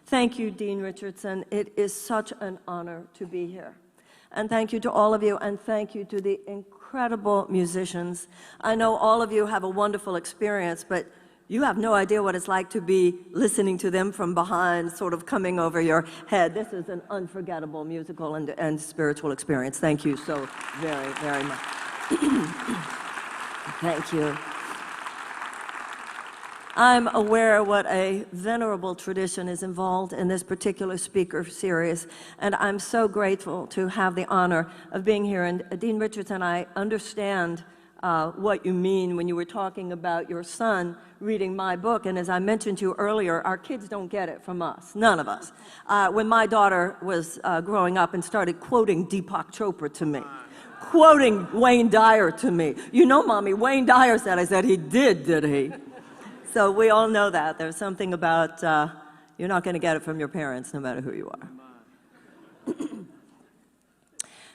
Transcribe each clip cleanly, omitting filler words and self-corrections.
Thank you, Dean Richardson. It is such an honor to be here. And thank you to all of you, and thank you to the incredible musicians. I know all of you have a wonderful experience, but you have no idea what it's like to be listening to them from behind, sort of coming over your head. This is an unforgettable musical and spiritual experience. Thank you so very, very much. Thank you. I'm aware what a venerable tradition is involved in this particular speaker series, and I'm so grateful to have the honor of being here. And Dean Richardson, I understand what you mean when you were talking about your son reading my book, and as I mentioned to you earlier, our kids don't get it from us, none of us. When my daughter was growing up and started quoting Deepak Chopra to me, quoting Wayne Dyer to me, "You know, Mommy, Wayne Dyer said," I said, "He did he?" So we all know that. There's something about you're not going to get it from your parents, no matter who you are.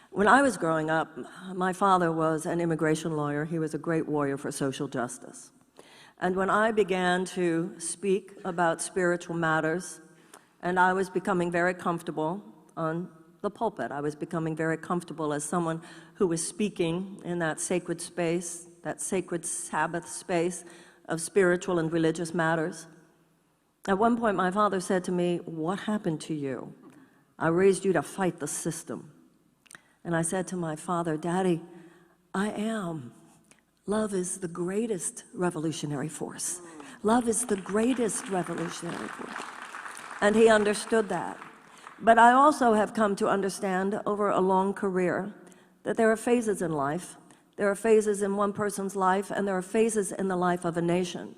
When I was growing up, my father was an immigration lawyer. He was a great warrior for social justice. And when I began to speak about spiritual matters, and I was becoming very comfortable on the pulpit, I was becoming very comfortable as someone who was speaking in that sacred space, that sacred Sabbath space, of spiritual and religious matters. At one point, my father said to me, "What happened to you? I raised you to fight the system." And I said to my father, "Daddy, I am. Love is the greatest revolutionary force. Love is the greatest revolutionary force." And he understood that. But I also have come to understand over a long career that there are phases in life. There are phases in one person's life, and there are phases in the life of a nation.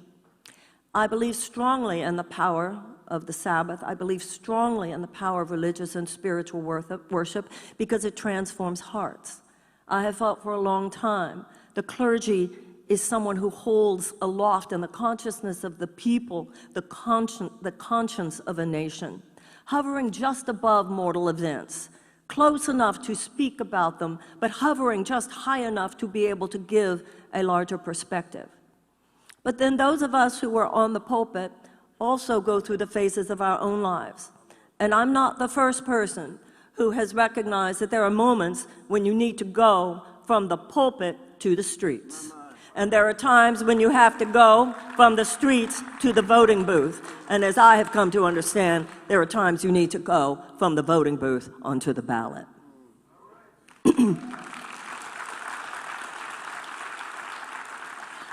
I believe strongly in the power of the Sabbath. I believe strongly in the power of religious and spiritual worship because it transforms hearts. I have felt for a long time the clergy is someone who holds aloft in the consciousness of the people the conscience of a nation, hovering just above mortal events, close enough to speak about them, but hovering just high enough to be able to give a larger perspective. But then those of us who are on the pulpit also go through the phases of our own lives. And I'm not the first person who has recognized that there are moments when you need to go from the pulpit to the streets. And there are times when you have to go from the streets to the voting booth. And as I have come to understand, there are times you need to go from the voting booth onto the ballot.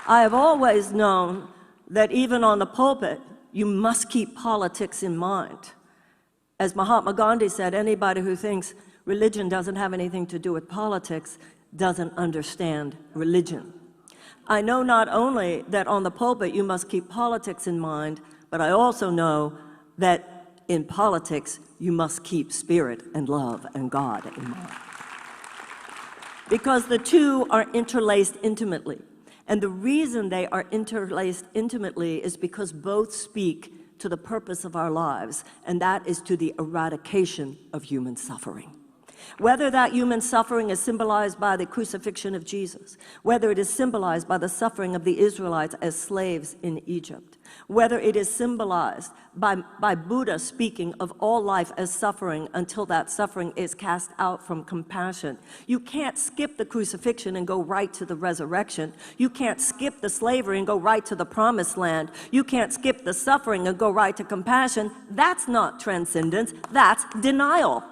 I have always known that even on the pulpit, you must keep politics in mind. As Mahatma Gandhi said, anybody who thinks religion doesn't have anything to do with politics doesn't understand religion. I know not only that on the pulpit you must keep politics in mind, but I also know that in politics you must keep spirit and love and God in mind. Because the two are interlaced intimately. And the reason they are interlaced intimately is because both speak to the purpose of our lives, and that is to the eradication of human suffering. Whether that human suffering is symbolized by the crucifixion of Jesus, whether it is symbolized by the suffering of the Israelites as slaves in Egypt, whether it is symbolized by Buddha speaking of all life as suffering until that suffering is cast out from compassion. You can't skip the crucifixion and go right to the resurrection. You can't skip the slavery and go right to the promised land. You can't skip the suffering and go right to compassion. That's not transcendence, that's denial.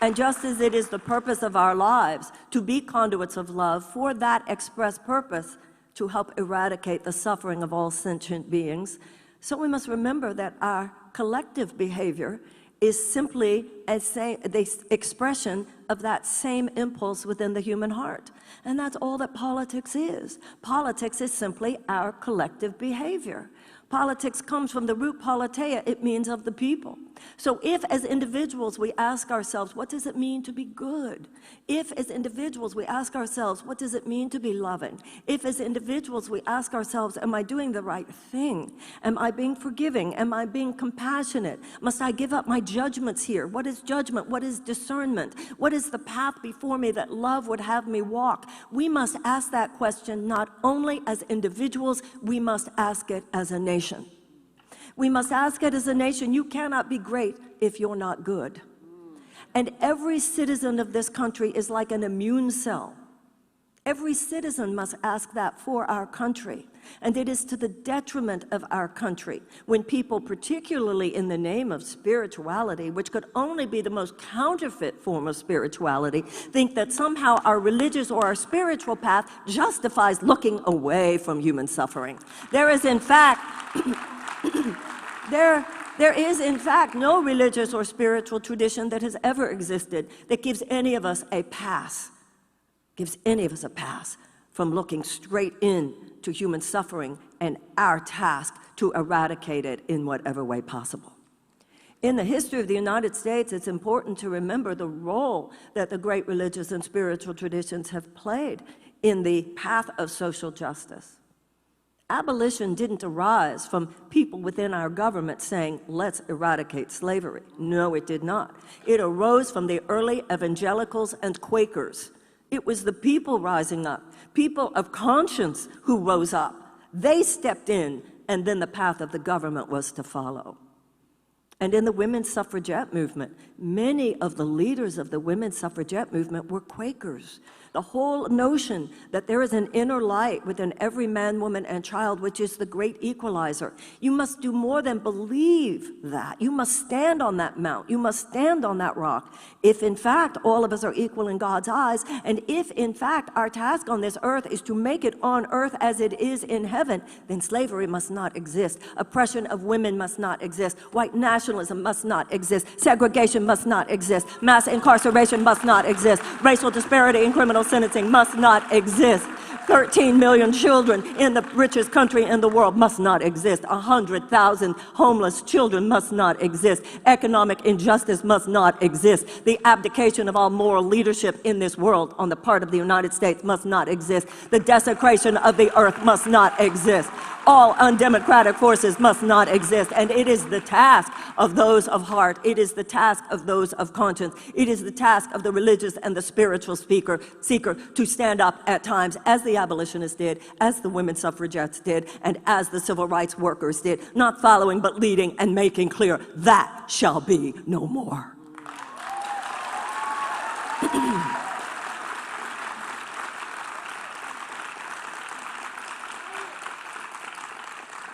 And just as it is the purpose of our lives to be conduits of love for that express purpose to help eradicate the suffering of all sentient beings, so we must remember that our collective behavior is simply the expression of that same impulse within the human heart. And that's all that politics is. Politics is simply our collective behavior. Politics comes from the root politeia, it means of the people. So if as individuals we ask ourselves, what does it mean to be good? If as individuals we ask ourselves, what does it mean to be loving? If as individuals we ask ourselves, am I doing the right thing? Am I being forgiving? Am I being compassionate? Must I give up my judgments here? What is judgment? What is discernment? What is the path before me that love would have me walk? We must ask that question not only as individuals, we must ask it as a nation. We must ask it as a nation. You cannot be great if you're not good. And every citizen of this country is like an immune cell. Every citizen must ask that for our country. And it is to the detriment of our country when people, particularly in the name of spirituality, which could only be the most counterfeit form of spirituality, think that somehow our religious or our spiritual path justifies looking away from human suffering. There is, in fact, there is, in fact, no religious or spiritual tradition that has ever existed that gives any of us a pass, from looking straight into human suffering and our task to eradicate it in whatever way possible. In the history of the United States, it's important to remember the role that the great religious and spiritual traditions have played in the path of social justice. Abolition didn't arise from people within our government saying, let's eradicate slavery. No, it did not. It arose from the early evangelicals and Quakers. It was the people rising up, people of conscience who rose up. They stepped in, and then the path of the government was to follow. And in the women's suffragette movement, many of the leaders of the women's suffragette movement were Quakers. The whole notion that there is an inner light within every man, woman, and child, which is the great equalizer. You must do more than believe that. You must stand on that mount. You must stand on that rock. If, in fact, all of us are equal in God's eyes, and if, in fact, our task on this earth is to make it on earth as it is in heaven, then slavery must not exist. Oppression of women must not exist. White nationalism must not exist. Segregation must not exist. Mass incarceration must not exist. Racial disparity in criminal sentencing must not exist. 13 million children in the richest country in the world must not exist. 100,000 homeless children must not exist. Economic injustice must not exist. The abdication of all moral leadership in this world on the part of the United States must not exist. The desecration of the earth must not exist. All undemocratic forces must not exist. And it is the task of those of heart. It is the task of those of conscience. It is the task of the religious and the spiritual seeker to stand up at times, as the abolitionists did, as the women suffragettes did, and as the civil rights workers did, not following but leading and making clear that shall be no more.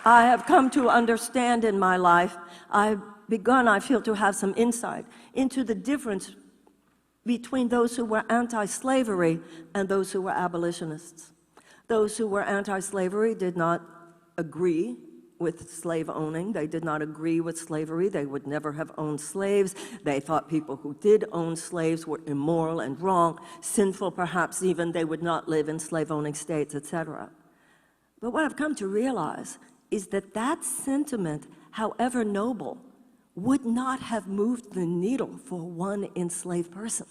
I have come to understand in my life, I've begun, I feel, to have some insight into the difference between those who were anti-slavery and those who were abolitionists. Those who were anti-slavery did not agree with slave owning. They did not agree with slavery. They would never have owned slaves. They thought people who did own slaves were immoral and wrong, sinful perhaps even. They would not live in slave-owning states, etc. But what I've come to realize is that that sentiment, however noble, would not have moved the needle for one enslaved person.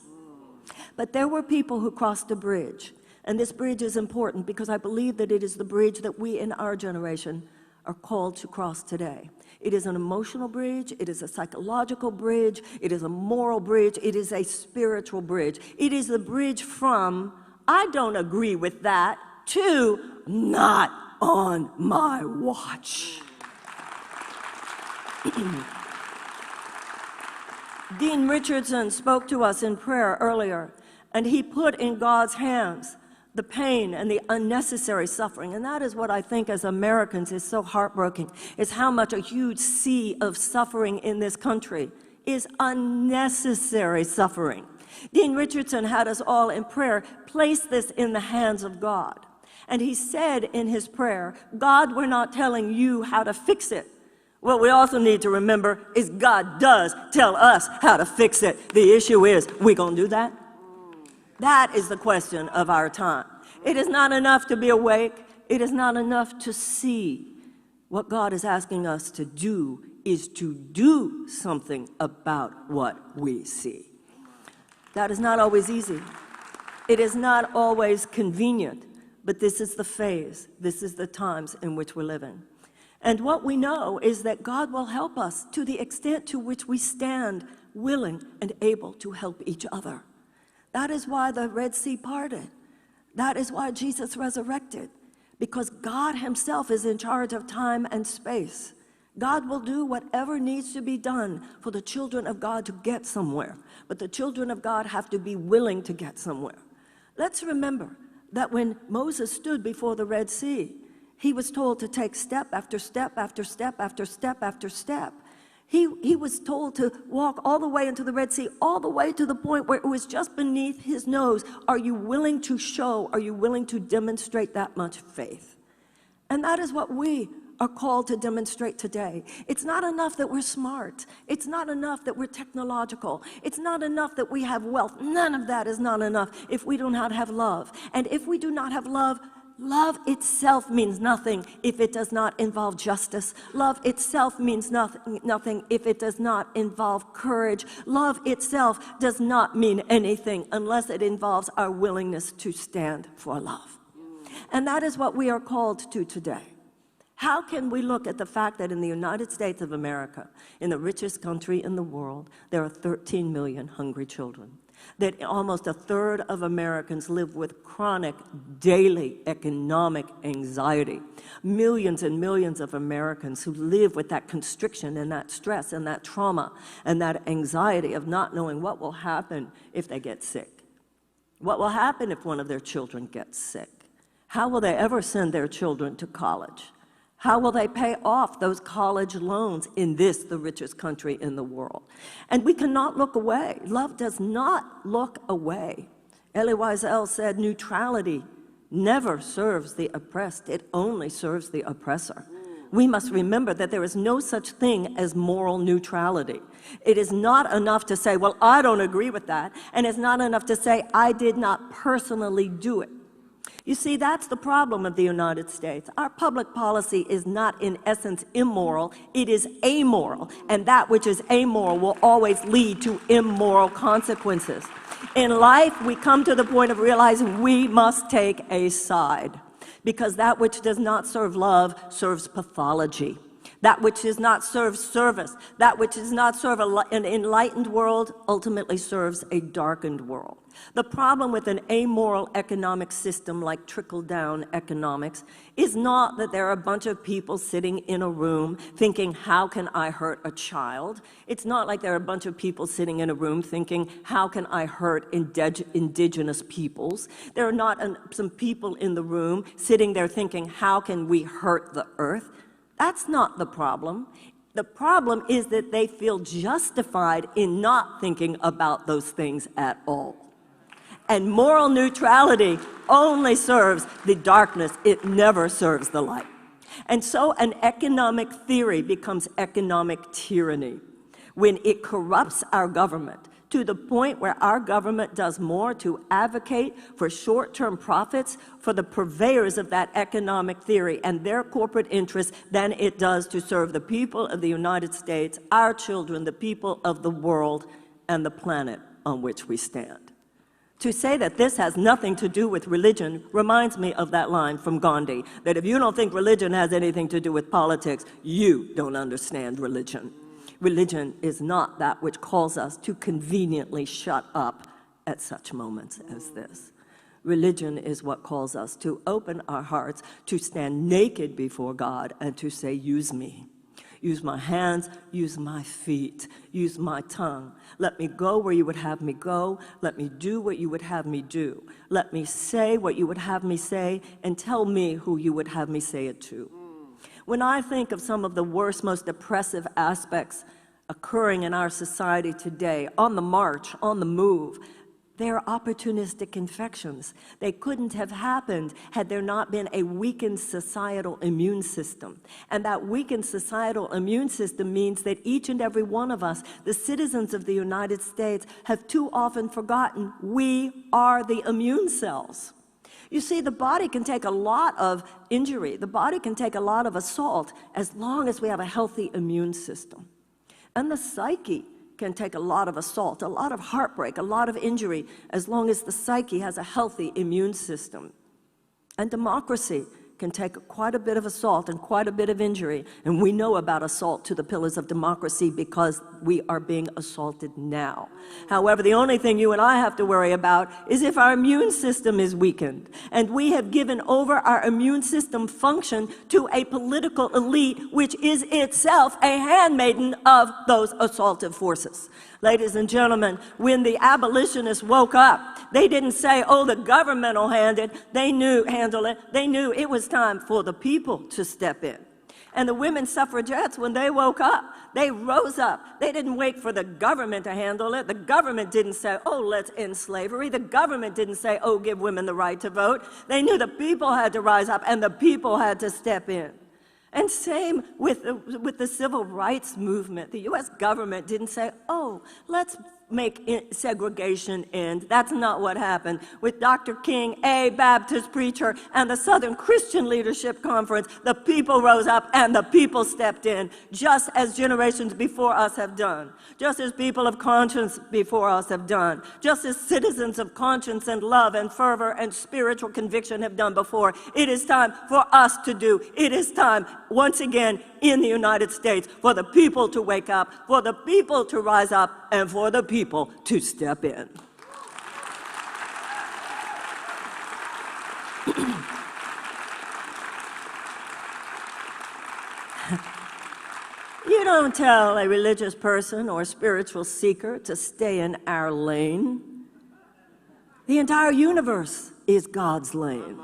But there were people who crossed a bridge, and this bridge is important because I believe that it is the bridge that we in our generation are called to cross today. It is an emotional bridge, it is a psychological bridge, it is a moral bridge, it is a spiritual bridge. It is the bridge from, I don't agree with that, to not on my watch. Dean Richardson spoke to us in prayer earlier, and he put in God's hands the pain and the unnecessary suffering. And that is what I think as Americans is so heartbreaking, is how much a huge sea of suffering in this country is unnecessary suffering. Dean Richardson had us all in prayer place this in the hands of God. And he said in his prayer, God, we're not telling you how to fix it. What we also need to remember is God does tell us how to fix it. The issue is, we gonna do that? That is the question of our time. It is not enough to be awake. It is not enough to see. What God is asking us to do is to do something about what we see. That is not always easy. It is not always convenient. But this is the phase, this is the times in which we're living. And what we know is that God will help us to the extent to which we stand willing and able to help each other. That is why the Red Sea parted. That is why Jesus resurrected, because God himself is in charge of time and space. God will do whatever needs to be done for the children of God to get somewhere. But the children of God have to be willing to get somewhere. Let's remember that when Moses stood before the Red Sea, he was told to take step after step after step after step after step. He was told to walk all the way into the Red Sea, all the way to the point where it was just beneath his nose. Are you willing to show, are you willing to demonstrate that much faith? And that is what we are called to demonstrate today. It's not enough that we're smart. It's not enough that we're technological. It's not enough that we have wealth. None of that is not enough if we do not have love. And if we do not have love, love itself means nothing if it does not involve justice. Love itself means nothing if it does not involve courage. Love itself does not mean anything unless it involves our willingness to stand for love. And that is what we are called to today. How can we look at the fact that in the United States of America, in the richest country in the world, there are 13 million hungry children? That almost a third of Americans live with chronic, daily economic anxiety. Millions and millions of Americans who live with that constriction and that stress and that trauma and that anxiety of not knowing what will happen if they get sick. What will happen if one of their children gets sick? How will they ever send their children to college? How will they pay off those college loans in this, the richest country in the world? And we cannot look away. Love does not look away. Elie Wiesel said, neutrality never serves the oppressed. It only serves the oppressor. We must remember that there is no such thing as moral neutrality. It is not enough to say, well, I don't agree with that. And it's not enough to say, I did not personally do it. You see, that's the problem of the United States. Our public policy is not, in essence, immoral. It is amoral. And that which is amoral will always lead to immoral consequences. In life, we come to the point of realizing we must take a side, because that which does not serve love serves pathology. That which does not serve service, that which does not serve an enlightened world, ultimately serves a darkened world. The problem with an amoral economic system like trickle-down economics is not that there are a bunch of people sitting in a room thinking, how can I hurt a child? It's not like there are a bunch of people sitting in a room thinking, how can I hurt indigenous peoples? There are not some people in the room sitting there thinking, how can we hurt the earth? That's not the problem. The problem is that they feel justified in not thinking about those things at all. And moral neutrality only serves the darkness. It never serves the light. And so an economic theory becomes economic tyranny when it corrupts our government to the point where our government does more to advocate for short-term profits for the purveyors of that economic theory and their corporate interests than it does to serve the people of the United States, our children, the people of the world, and the planet on which we stand. To say that this has nothing to do with religion reminds me of that line from Gandhi, that if you don't think religion has anything to do with politics, you don't understand religion. Religion is not that which calls us to conveniently shut up at such moments as this. Religion is what calls us to open our hearts, to stand naked before God and to say, use me. Use my hands, use my feet, use my tongue. Let me go where you would have me go. Let me do what you would have me do. Let me say what you would have me say, and tell me who you would have me say it to. When I think of some of the worst, most oppressive aspects occurring in our society today, on the march, on the move, they are opportunistic infections. They couldn't have happened had there not been a weakened societal immune system. And that weakened societal immune system means that each and every one of us, the citizens of the United States, have too often forgotten we are the immune cells. You see, the body can take a lot of injury. The body can take a lot of assault as long as we have a healthy immune system. And the psyche can take a lot of assault, a lot of heartbreak, a lot of injury, as long as the psyche has a healthy immune system. And democracy can take quite a bit of assault and quite a bit of injury. And we know about assault to the pillars of democracy because we are being assaulted now. However, the only thing you and I have to worry about is if our immune system is weakened. And we have given over our immune system function to a political elite, which is itself a handmaiden of those assaultive forces. Ladies and gentlemen, when the abolitionists woke up, they didn't say, oh, the government will handle it. They knew it was time for the people to step in. And the women suffragettes, when they woke up, they rose up. They didn't wait for the government to handle it. The government didn't say, oh, let's end slavery. The government didn't say, oh, give women the right to vote. They knew the people had to rise up and the people had to step in. And same with the civil rights movement. The U.S. government didn't say, oh, let's make segregation end. That's not what happened. With Dr. King, a Baptist preacher, and the Southern Christian Leadership Conference, the people rose up and the people stepped in, just as generations before us have done, just as people of conscience before us have done, just as citizens of conscience and love and fervor and spiritual conviction have done before. It is time for us to do. It is time, once again, in the United States, for the people to wake up, for the people to rise up, and for the people to step in. You don't tell a religious person or spiritual seeker to stay in our lane. The entire universe is God's lane.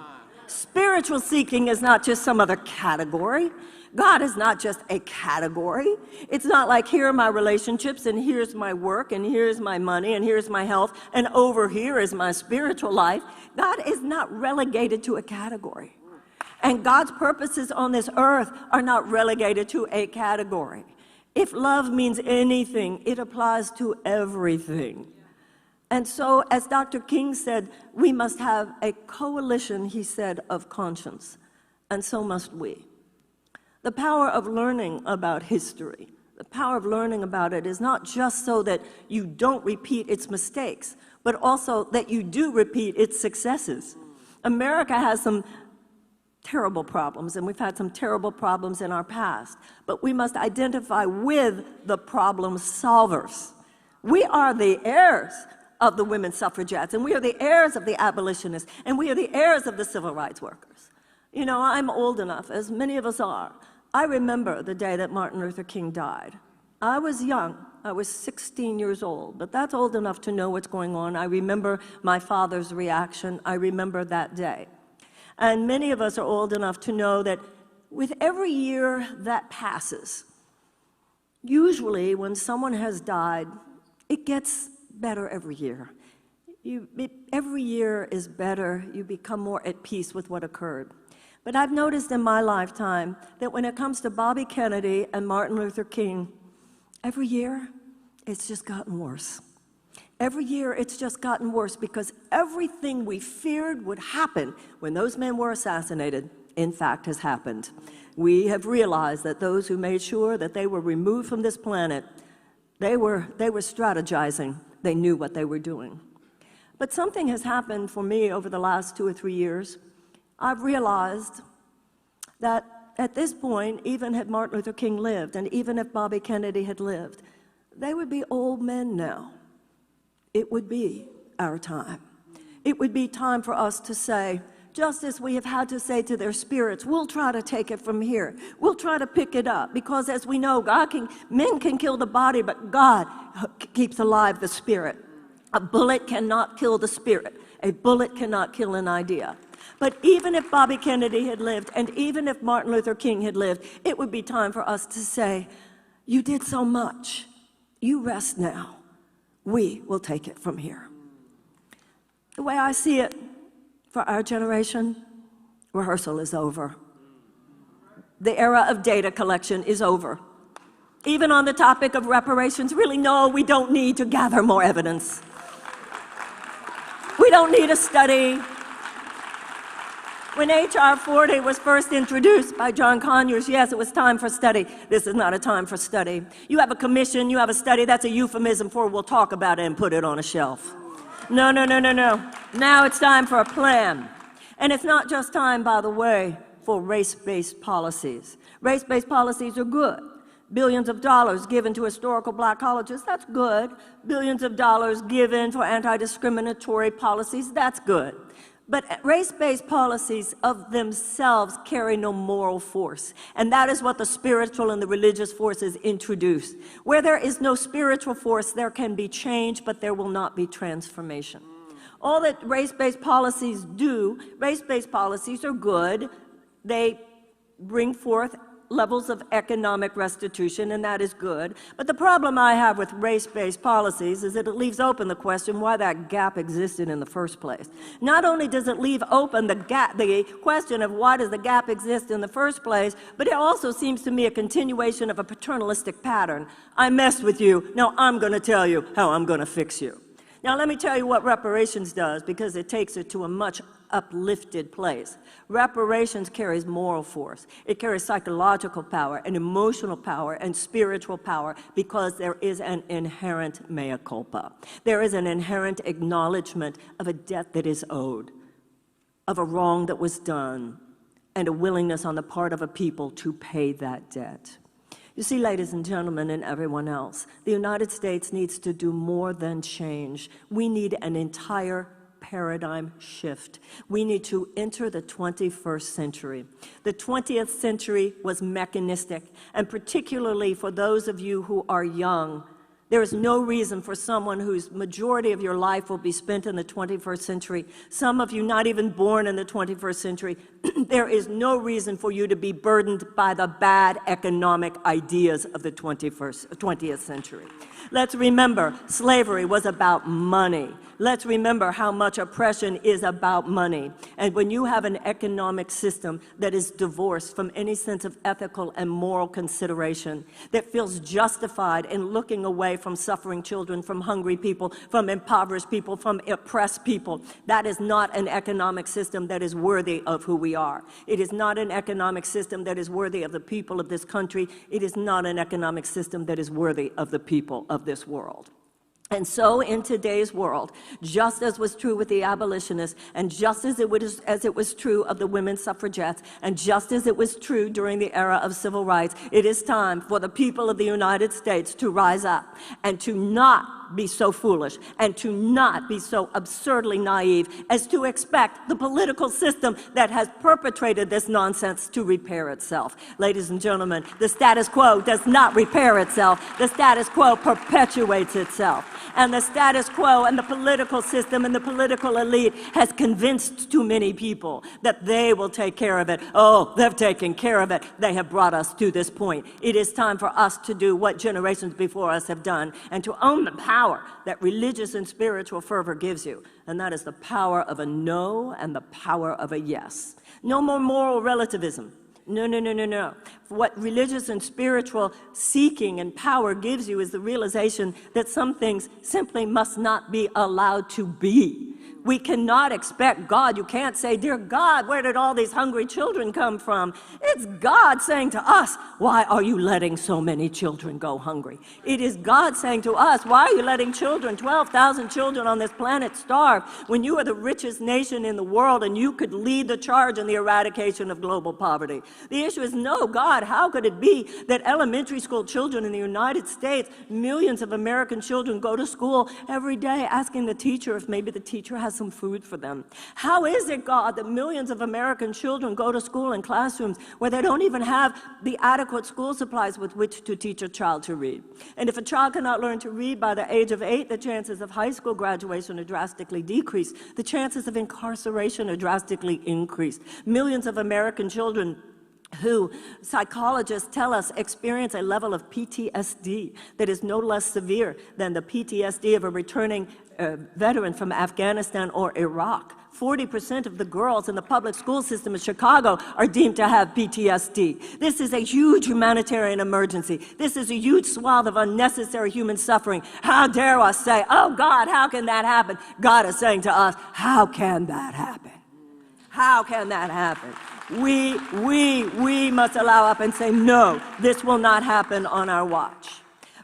Spiritual seeking is not just some other category. God is not just a category. It's not like here are my relationships and here's my work and here's my money and here's my health and over here is my spiritual life. God is not relegated to a category. And God's purposes on this earth are not relegated to a category. If love means anything, it applies to everything. And so, as Dr. King said, we must have a coalition, he said, of conscience, and so must we. The power of learning about history, the power of learning about it is not just so that you don't repeat its mistakes, but also that you do repeat its successes. America has some terrible problems, and we've had some terrible problems in our past, but we must identify with the problem solvers. We are the heirs of the women's suffragettes, and we are the heirs of the abolitionists, and we are the heirs of the civil rights workers. You know, I'm old enough, as many of us are. I remember the day that Martin Luther King died. I was young. I was 16 years old, but that's old enough to know what's going on. I remember my father's reaction. I remember that day. And many of us are old enough to know that with every year that passes, usually when someone has died, it gets better every year. Every year is better. You become more at peace with what occurred. But I've noticed in my lifetime that when it comes to Bobby Kennedy and Martin Luther King, every year it's just gotten worse. Every year it's just gotten worse because everything we feared would happen when those men were assassinated, in fact, has happened. We have realized that those who made sure that they were removed from this planet, they were strategizing. They knew what they were doing. But something has happened for me over the last 2 or 3 years. I've realized that at this point, even had Martin Luther King lived, and even if Bobby Kennedy had lived, they would be old men now. It would be our time. It would be time for us to say, just as we have had to say to their spirits, we'll try to take it from here. We'll try to pick it up, because as we know, men can kill the body, but God keeps alive the spirit. A bullet cannot kill the spirit. A bullet cannot kill an idea. But even if Bobby Kennedy had lived, and even if Martin Luther King had lived, it would be time for us to say, you did so much. You rest now. We will take it from here. The way I see it, for our generation, rehearsal is over. The era of data collection is over. Even on the topic of reparations, really, no, we don't need to gather more evidence. We don't need a study. When H.R. 40 was first introduced by John Conyers, yes, it was time for study. This is not a time for study. You have a commission, you have a study, that's a euphemism for we'll talk about it and put it on a shelf. No. Now it's time for a plan. And it's not just time, by the way, for race-based policies. Race-based policies are good. Billions of dollars given to historical black colleges, that's good. Billions of dollars given for anti-discriminatory policies, that's good. But race-based policies of themselves carry no moral force. And that is what the spiritual and the religious forces introduce. Where there is no spiritual force, there can be change, but there will not be transformation. All that race-based policies do, race-based policies are good. They bring forth levels of economic restitution, and that is good. But the problem I have with race-based policies is that it leaves open the question why that gap existed in the first place. Not only does it leave open the question of why does the gap exist in the first place, but it also seems to me a continuation of a paternalistic pattern. I messed with you, now I'm going to tell you how I'm going to fix you. Now let me tell you what reparations does, because it takes it to a much uplifted place. Reparations carries moral force. It carries psychological power and emotional power and spiritual power, because there is an inherent mea culpa. There is an inherent acknowledgement of a debt that is owed, of a wrong that was done, and a willingness on the part of a people to pay that debt. You see, ladies and gentlemen, and everyone else, the United States needs to do more than change. We need an entire paradigm shift. We need to enter the 21st century. The 20th century was mechanistic, and particularly for those of you who are young, there is no reason for someone whose majority of your life will be spent in the 21st century, some of you not even born in the 21st century, there is no reason for you to be burdened by the bad economic ideas of the 20th century. Let's remember, slavery was about money. Let's remember how much oppression is about money. And when you have an economic system that is divorced from any sense of ethical and moral consideration, that feels justified in looking away from suffering children, from hungry people, from impoverished people, from oppressed people, that is not an economic system that is worthy of who we are. It is not an economic system that is worthy of the people of this country. It is not an economic system that is worthy of the people of this world. And so in today's world, just as was true with the abolitionists, and just as it was true of the women's suffragettes, and just as it was true during the era of civil rights, it is time for the people of the United States to rise up and to not be so foolish and to not be so absurdly naive as to expect the political system that has perpetrated this nonsense to repair itself. Ladies and gentlemen, the status quo does not repair itself. The status quo perpetuates itself. And the status quo and the political system and the political elite has convinced too many people that they will take care of it. Oh, they've taken care of it. They have brought us to this point. It is time for us to do what generations before us have done and to own the power that religious and spiritual fervor gives you. And that is the power of a no and the power of a yes. No more moral relativism. No, no, no, no, no. What religious and spiritual seeking and power gives you is the realization that some things simply must not be allowed to be. We cannot expect God. You can't say, dear God, where did all these hungry children come from? It's God saying to us, why are you letting so many children go hungry? It is God saying to us, why are you letting children, 12,000 children on this planet starve when you are the richest nation in the world and you could lead the charge in the eradication of global poverty? The issue is, no, God, how could it be that elementary school children in the United States, millions of American children go to school every day asking the teacher if maybe the teacher has some food for them? How is it, God, that millions of American children go to school in classrooms where they don't even have the adequate school supplies with which to teach a child to read? And if a child cannot learn to read by the age of 8, the chances of high school graduation are drastically decreased. The chances of incarceration are drastically increased. Millions of American children who psychologists tell us experience a level of PTSD that is no less severe than the PTSD of a returning veteran from Afghanistan or Iraq. 40% of the girls in the public school system in Chicago are deemed to have PTSD. This is a huge humanitarian emergency. This is a huge swath of unnecessary human suffering. How dare us say, oh God, how can that happen? God is saying to us, how can that happen? How can that happen? We must allow up and say, no, this will not happen on our watch.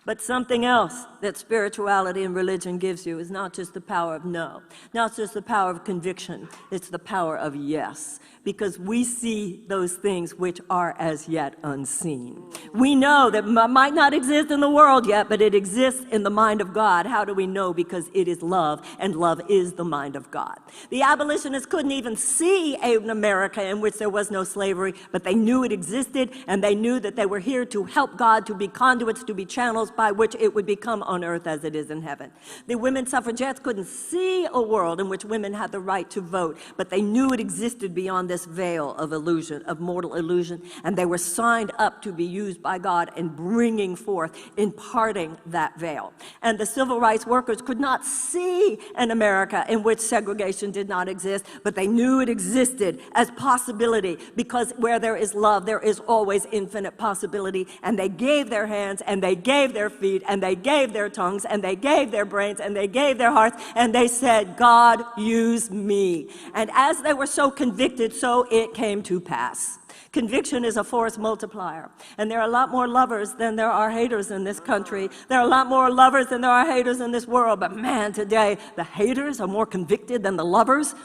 But something else that spirituality and religion gives you is not just the power of no, not just the power of conviction, it's the power of yes. because we see those things which are as yet unseen. We know that might not exist in the world yet, but it exists in the mind of God. How do we know? Because it is love, and love is the mind of God. The abolitionists couldn't even see an America in which there was no slavery, but they knew it existed, and they knew that they were here to help God, to be conduits, to be channels by which it would become on earth as it is in heaven. The women suffragettes couldn't see a world in which women had the right to vote, but they knew it existed beyond this veil of illusion, of mortal illusion, and they were signed up to be used by God in bringing forth, in parting that veil. And the civil rights workers could not see an America in which segregation did not exist, but they knew it existed as possibility, because where there is love, there is always infinite possibility. And they gave their hands, and they gave their feet, and they gave their tongues, and they gave their brains, and they gave their hearts, and they said, God, use me. And as they were so convicted, so it came to pass. Conviction is a force multiplier. And there are a lot more lovers than there are haters in this country. There are a lot more lovers than there are haters in this world. But man, today, the haters are more convicted than the lovers.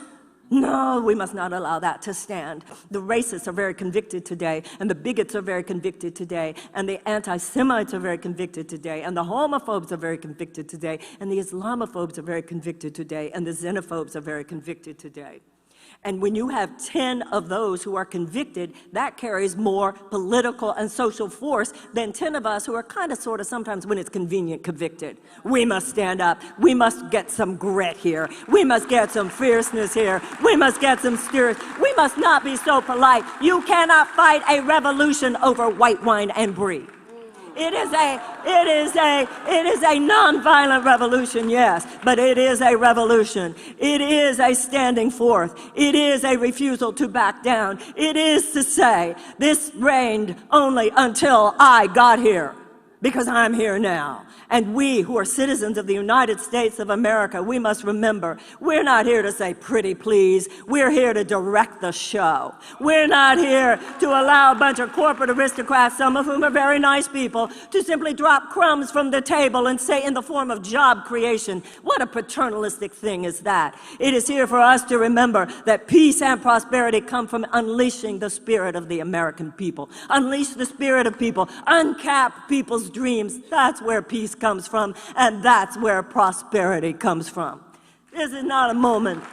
No, we must not allow that to stand. The racists are very convicted today, and the bigots are very convicted today, and the anti-Semites are very convicted today, and the homophobes are very convicted today, and the Islamophobes are very convicted today, and the xenophobes are very convicted today. And when you have 10 of those who are convicted, that carries more political and social force than 10 of us who are kind of, sort of, sometimes when it's convenient, convicted. We must stand up. We must get some grit here. We must get some fierceness here. We must get some spirit. We must not be so polite. You cannot fight a revolution over white wine and brie. It is a nonviolent revolution, yes, but it is a revolution. It is a standing forth. It is a refusal to back down. It is to say, this reigned only until I got here, because I'm here now. And we who are citizens of the United States of America, we must remember, we're not here to say pretty please. We're here to direct the show. We're not here to allow a bunch of corporate aristocrats, some of whom are very nice people, to simply drop crumbs from the table and say in the form of job creation. What a paternalistic thing is that? It is here for us to remember that peace and prosperity come from unleashing the spirit of the American people. Unleash the spirit of people. Uncap people's dreams. That's where peace comes from, and that's where prosperity comes from. This is not a moment.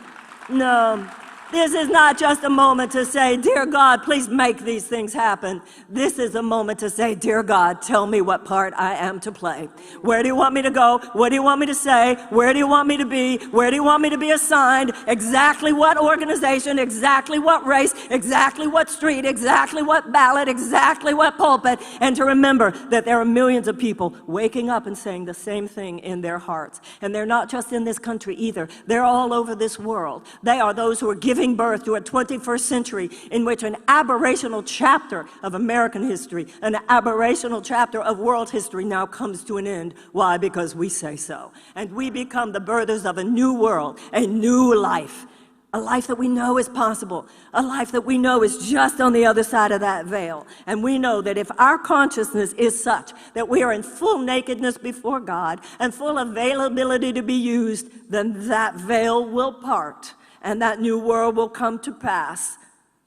No, this is not just a moment to say, dear God, please make these things happen. This is a moment to say, dear God, tell me what part I am to play. Where do you want me to go? What do you want me to say? Where do you want me to be? Where do you want me to be assigned? Exactly what organization, exactly what race, exactly what street, exactly what ballot, exactly what pulpit. And to remember that there are millions of people waking up and saying the same thing in their hearts. And they're not just in this country either. They're all over this world. They are those who are giving birth to a 21st century in which an aberrational chapter of American history, an aberrational chapter of world history now comes to an end. Why? Because we say so. And we become the birthers of a new world, a new life. A life that we know is possible, a life that we know is just on the other side of that veil. And we know that if our consciousness is such that we are in full nakedness before God and full availability to be used, then that veil will part and that new world will come to pass.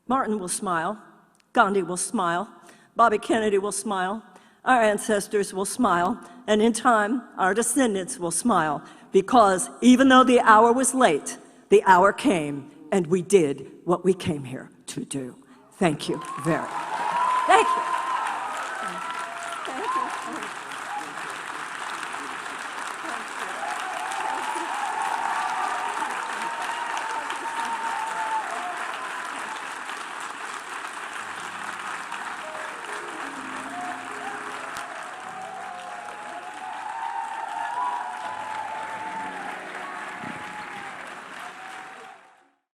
Martin will smile, Gandhi will smile, Bobby Kennedy will smile, our ancestors will smile, and in time, our descendants will smile, because even though the hour was late, the hour came, and we did what we came here to do. Thank you very much. Thank you.